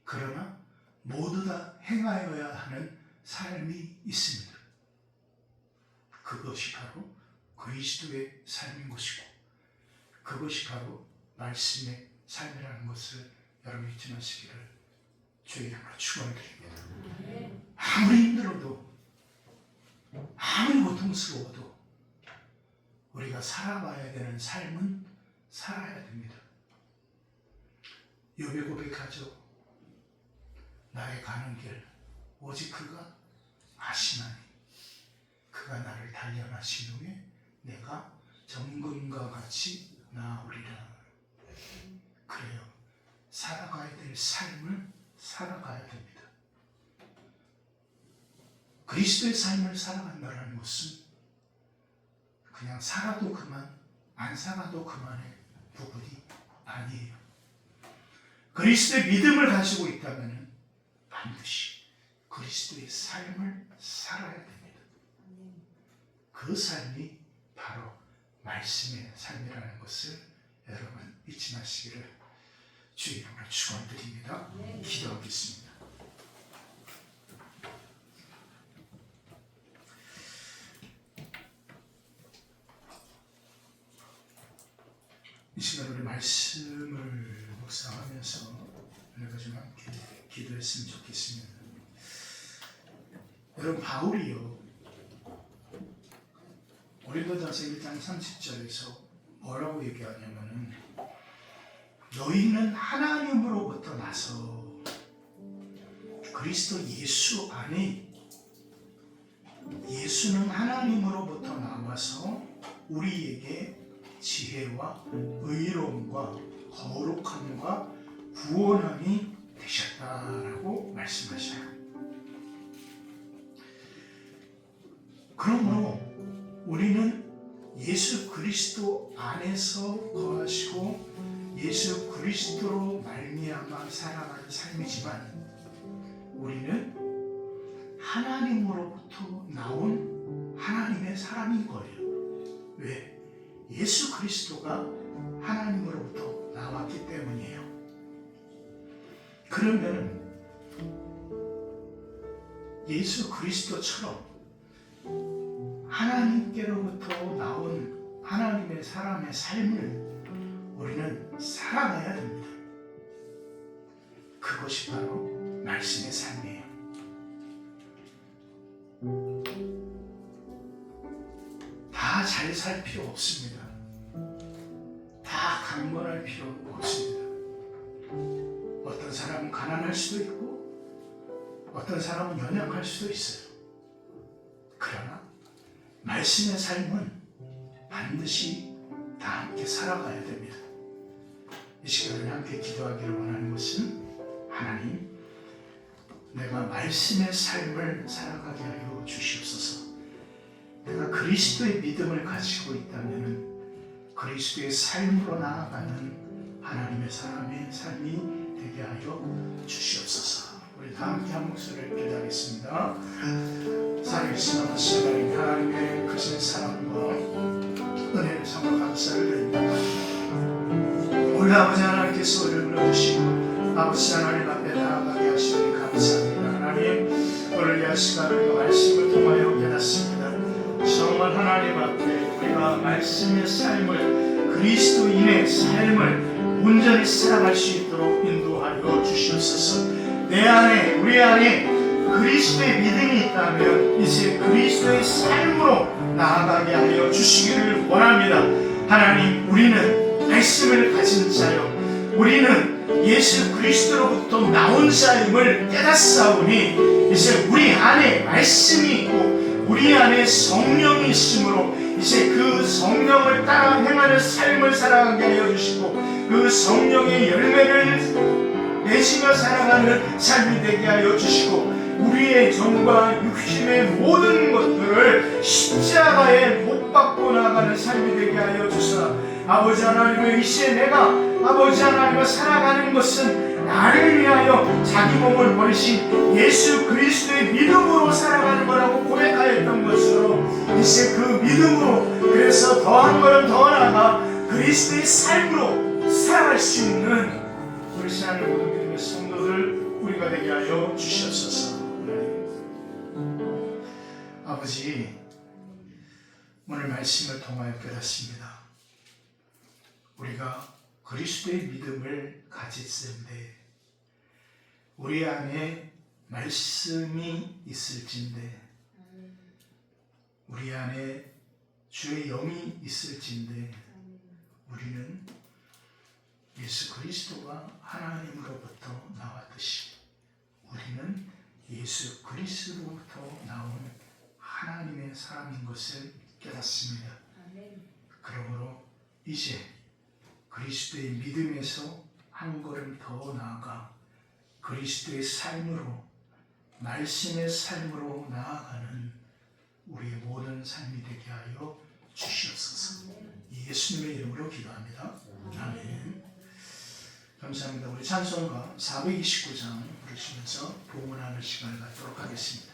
그러나 모두 다 행하여야 하는 삶이 있습니다. 그것이 바로 그리스도의 삶인 것이고 그것이 바로 말씀의 삶이라는 것을 여러분 잊지 마시기를 주의 이름으로 축원드립니다. 아무리 힘들어도 아무리 고통스러워도 우리가 살아가야 되는 삶은 살아야 됩니다. 욥이 고백하죠. 나의 가는 길 오직 그가 아시나니 그가 나를 단련하신 후에 내가 정금과 같이 나으리라. 그래요. 살아가야 될 삶을 살아가야 됩니다. 그리스도의 삶을 살아간다는 것은 그냥 살아도 그만, 안 살아도 그만의 부분이 아니에요. 그리스도의 믿음을 가지고 있다면 반드시 그리스도의 삶을 살아야 됩니다. 그 삶이 바로 말씀의 삶이라는 것을 여러분 잊지 마시기를 주의 이름으로 축원드립니다. 기도하겠습니다. 이 시간 우리 말씀을 묵상하면서 우리가 좀 함께 기도했으면 좋겠습니다. 여러분 바울이요 고린도전서 1장 30절에서 뭐라고 얘기하냐면은 너희는 하나님으로부터 나서 그리스도 예수 안에 예수는 하나님으로부터 나와서 우리에게 지혜와 의로움과 거룩함과 구원함이 되셨다라고 말씀하셔요. 그러므로 우리는 예수 그리스도 안에서 거하시고 예수 그리스도로 말미암아 살아가는 삶이지만 우리는 하나님으로부터 나온 하나님의 사람인 거예요. 왜? 예수 그리스도가 하나님으로부터 나왔기 때문이에요. 그러면 예수 그리스도처럼 하나님께로부터 나온 하나님의 사람의 삶을 우리는 살아가야 됩니다. 그것이 바로 말씀의 삶이에요. 다 잘 살 필요 없습니다. 다 강건할 필요 없습니다. 어떤 사람은 가난할 수도 있고 어떤 사람은 연약할 수도 있어요. 그러나 말씀의 삶은 반드시 다 함께 살아가야 됩니다. 이 시간에 함께 기도하기를 원하는 것은 하나님, 내가 말씀의 삶을 살아가게 하여 주시옵소서. 내가 그리스도의 믿음을 가지고 있다면 그리스도의 삶으로 나아가는 하나님의 사람의 삶이 되게 하여 주시옵소서. 우리 다 함께 한 목소리를 기도하겠습니다. 살아계신 아버지 하나님, 하나님의 크신 사랑과 은혜를 삼아 감사를 드립니다. 오늘 아버지 하나님께서 우리를 불러주시고 아버지 하나님 앞에 나아가게 하시니 감사합니다. 하나님, 오늘 이 시간 우리가 말씀을 통하여 깨닫습니다. 정말 하나님 앞에 우리가 말씀의 삶을 그리스도인의 삶을 온전히 살아갈 수 있도록 인도하여 주시옵소서. 내 안에 우리 안에 그리스도의 믿음이 있다면 이제 그리스도의 삶으로 나아가게 하여 주시기를 원합니다. 하나님, 우리는 말씀을 가진 자요 우리는 예수 그리스도로부터 나온 자임을 깨닫사오니 이제 우리 안에 말씀이 있고 우리 안에 성령이 있으므로 이제 그 성령을 따라 행하는 삶을 살아가게 하여 주시고 그 성령의 열매를 맺으며 살아가는 삶이 되게 하여 주시고 우리의 정과 육신의 모든 것들을 십자가에 못 박고 나가는 삶이 되게 하여 주시라. 아버지 하나님의 이시에 내가 아버지 하나님과 살아가는 것은 나를 위하여 자기 몸을 버리신 예수 그리스도의 믿음으로 살아가는 거라고 고백하였던 것으로 이제 그 믿음으로 그래서 더한 걸음 더 나아가 그리스도의 삶으로 살아갈 수 있는 우리 신앙의 모든 믿음의 성도들 우리가 되게 하여 주시옵소서. 아버지, 오늘 말씀을 통하여 깨닫습니다. 우리가 그리스도의 믿음을 가졌을때 우리 안에 말씀이 있을진데 우리 안에 주의 영이 있을진데 우리는 예수 그리스도가 하나님으로부터 나왔듯이 우리는 예수 그리스도로부터 나온 하나님의 사람인 것을 깨닫습니다. 그러므로 이제 그리스도의 믿음에서 한 걸음 더 나아가 그리스도의 삶으로 말씀의 삶으로 나아가는 우리의 모든 삶이 되게 하여 주시옵소서. 예수님의 이름으로 기도합니다. 아멘. 감사합니다. 우리 찬송가 429장 부르시면서 봉헌하는 시간을 갖도록 하겠습니다.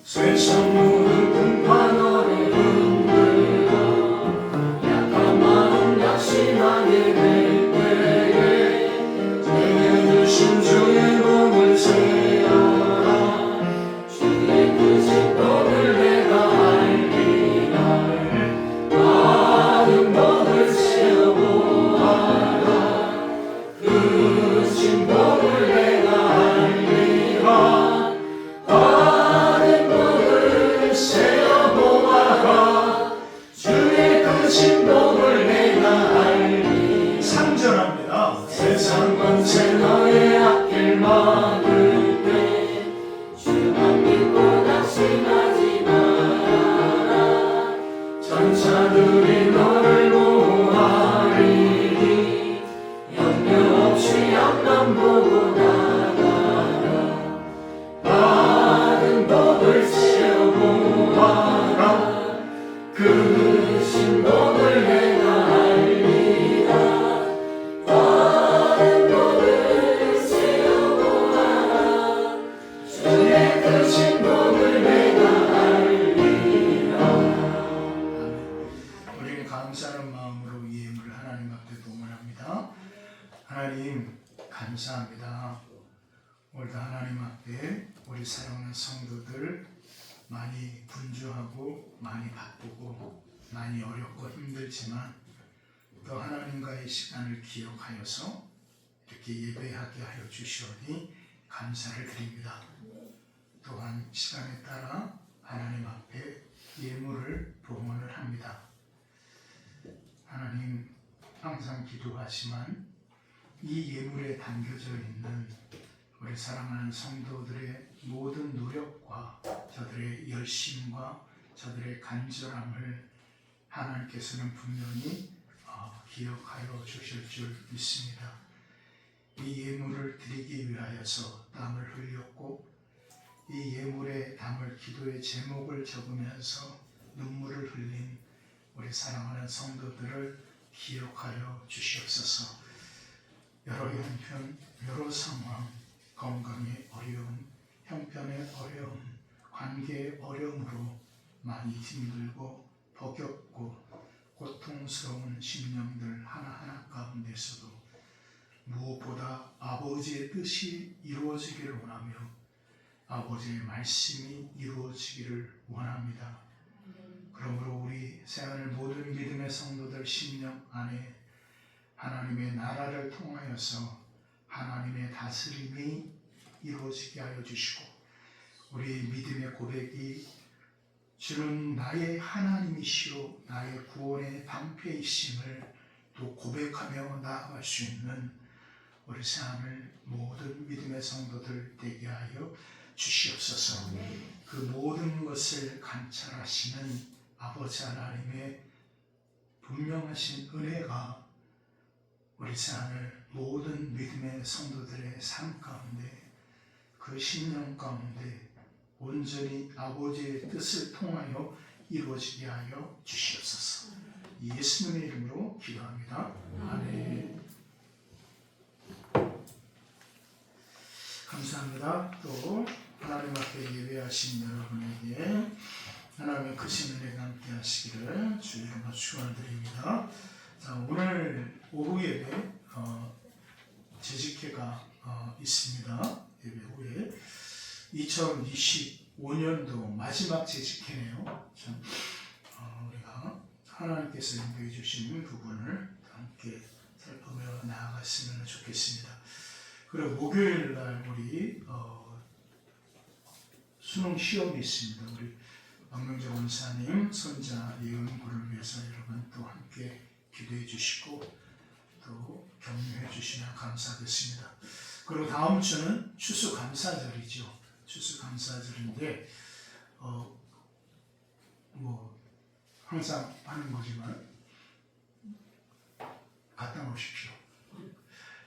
세상 모든 풍파 너를 흔들어 약한 마음 낙심하게 될 때에 내게 주신 주의 복을 세어라 주의 크신 복을 내가 알리라 많은 복을 세어보아라 크신 복을 내가 알리라 세어보아라 주의 크신 복을 내가 알리 상전합니다. 세상 권세 너의 앞길 막을 때 주만 믿고 낙심하지 마라 천사들이 너를 보호하리니 염려 없이 앞만 보고 나가라 많은 복을 세어보아라 크신 복을 내가 알리라 많은 복을 세어보아라 주의 크신 복을 내가 알리라. 우리는 감사하는 마음으로 이 예물을 하나님 앞에 봉헌합니다. 하나님 감사합니다. 오늘도 하나님 앞에 우리 사랑하는 성도들 많이 분주하고 많이 바쁘고 많이 어렵고 힘들지만 또 하나님과의 시간을 기억하여서 이렇게 예배하게 하여 주시오니 감사를 드립니다. 또한 시간에 따라 하나님 앞에 예물을 봉헌을 합니다. 하나님 항상 기도하지만 이 예물에 담겨져 있는 우리 사랑하는 성도들의 모든 노력과 저들의 열심과 저들의 간절함을 하나님께서는 분명히 기억하여 주실 줄 믿습니다. 이 예물을 드리기 위하여서 땀을 흘렸고 이 예물에 담을 기도의 제목을 적으면서 눈물을 흘린 우리 사랑하는 성도들을 기억하여 주시옵소서. 여러 형편, 여러 상황, 건강의 어려움, 형편의 어려움, 관계의 어려움으로 많이 힘들고 버겁고 고통스러운 심령들 하나하나 가운데서도 무엇보다 아버지의 뜻이 이루어지기를 원하며 아버지의 말씀이 이루어지기를 원합니다. 그러므로 우리 새하늘 모든 믿음의 성도들 심령 안에 하나님의 나라를 통하여서 하나님의 다스림이 이루어지게 하여 주시고 우리 믿음의 고백이 주는 나의 하나님이시오 나의 구원의 방패이심을 또 고백하며 나아갈 수 있는 우리 새하늘 모든 믿음의 성도들 되게 하여 주시옵소서. 그 모든 것을 감찰하시는 아버지 하나님의 분명하신 은혜가 우리 새하늘 모든 믿음의 성도들의 삶 가운데 그 신령 가운데 온전히 아버지의 뜻을 통하여 이루어지게 하여 주시옵소서. 예수님의 이름으로 기도합니다. 아멘. 감사합니다. 또 하나님 앞에 예배하신 여러분에게 하나님의 크신 은혜가 함께 하시기를 주 이름으로 축원드립니다. 자, 오늘 오후 예배 재직회가 있습니다. 예배 후에 2025년도 마지막 재직회네요. 참 우리가 하나님께서 인도해 주신 부분을 함께 살펴보며 나아갔으면 좋겠습니다. 그리고 목요일 날 우리 수능 시험이 있습니다. 우리 박명재 원사님 손자 예언고를 위해서 여러분 또 함께 기도해 주시고 또 격려해 주시면 감사하겠습니다. 그리고 다음 주는 추수감사절이죠. 추수감사절인데 뭐 항상 하는 거지만 갔다 오십시오.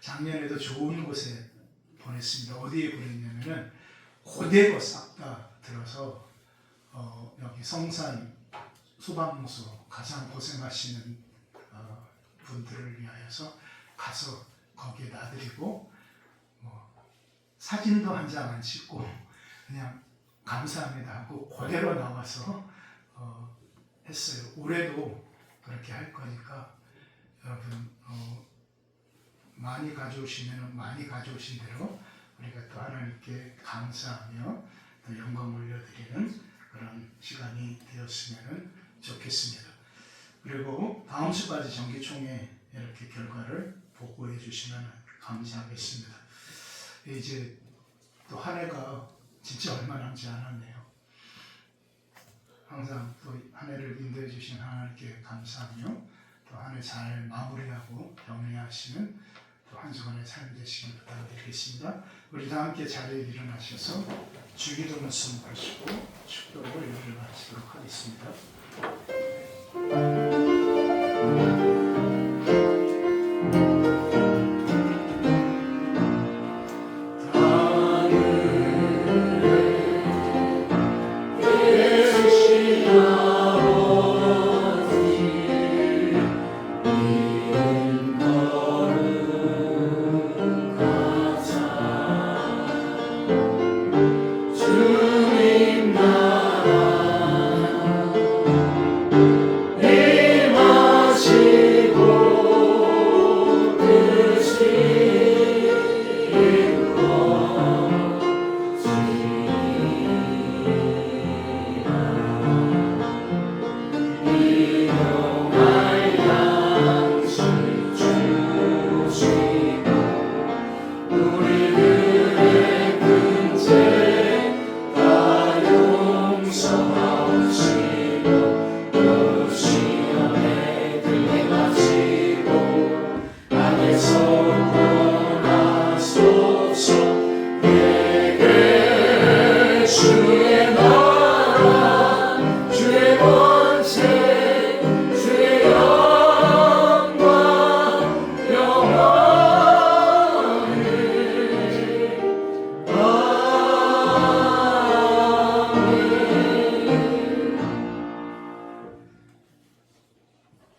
작년에도 좋은 곳에 보냈습니다. 어디에 보냈냐면은 그대로 싹 다 들어서 여기 성산 소방서 가장 고생하시는 분들을 위하여서 가서 거기에 놔드리고 사진도 한 장 안 찍고 그냥 감사합니다 하고 그대로 나와서 했어요. 올해도 그렇게 할 거니까 여러분 많이 가져오시면 많이 가져오신 대로 우리가 또 하나님께 감사하며 또 영광 올려드리는 그런 시간이 되었으면 좋겠습니다. 그리고 다음 주까지 정기총회 이렇게 결과를 보고해 주시면 감사하겠습니다. 이제 또 한 해가 진짜 얼마 남지 않았네요. 항상 또 한 해를 인도해 주신 하나님께 감사하며 또 한 해 잘 마무리하고 정리하시는 또 한 주간의 삶 되시길 부탁드리겠습니다. 우리 다 함께 자리에 일어나셔서 주기도 말씀 하시고 축도를 예배를 마치도록 하겠습니다.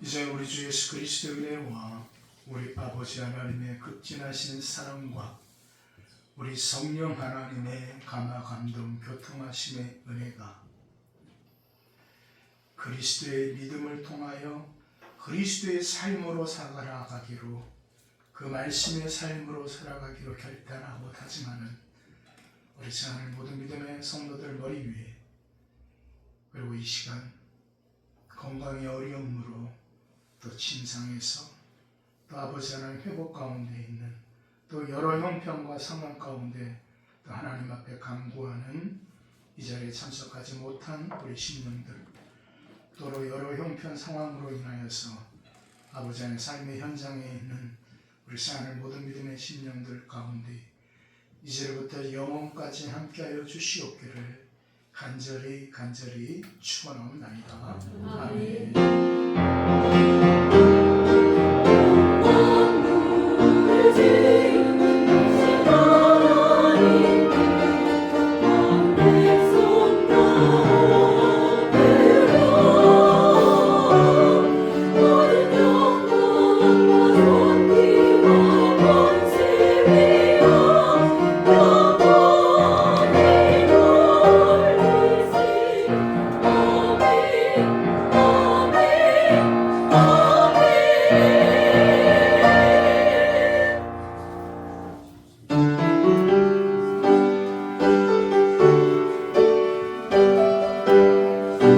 이제 우리 주 예수 그리스도의 은혜와 우리 아버지 하나님의 극진하신 사랑과 우리 성령 하나님의 감화 감동 교통하심의 은혜가 그리스도의 믿음을 통하여 그리스도의 삶으로 살아가기로 그 말씀의 삶으로 살아가기로 결단하고 다짐하는 우리 사랑하는 모든 믿음의 성도들 머리 위에 그리고 이 시간 건강의 어려움으로 또 침상에서 또 아버지 하나님 회복 가운데 있는 또 여러 형편과 상황 가운데 또 하나님 앞에 간구하는 이 자리에 참석하지 못한 우리 신령들 또 여러 형편 상황으로 인하여서 아버지 하나님 삶의 현장에 있는 우리 사랑하는 모든 믿음의 신령들 가운데 이제부터 영원까지 함께하여 주시옵기를 간절히 축원하옵나이다. 아멘.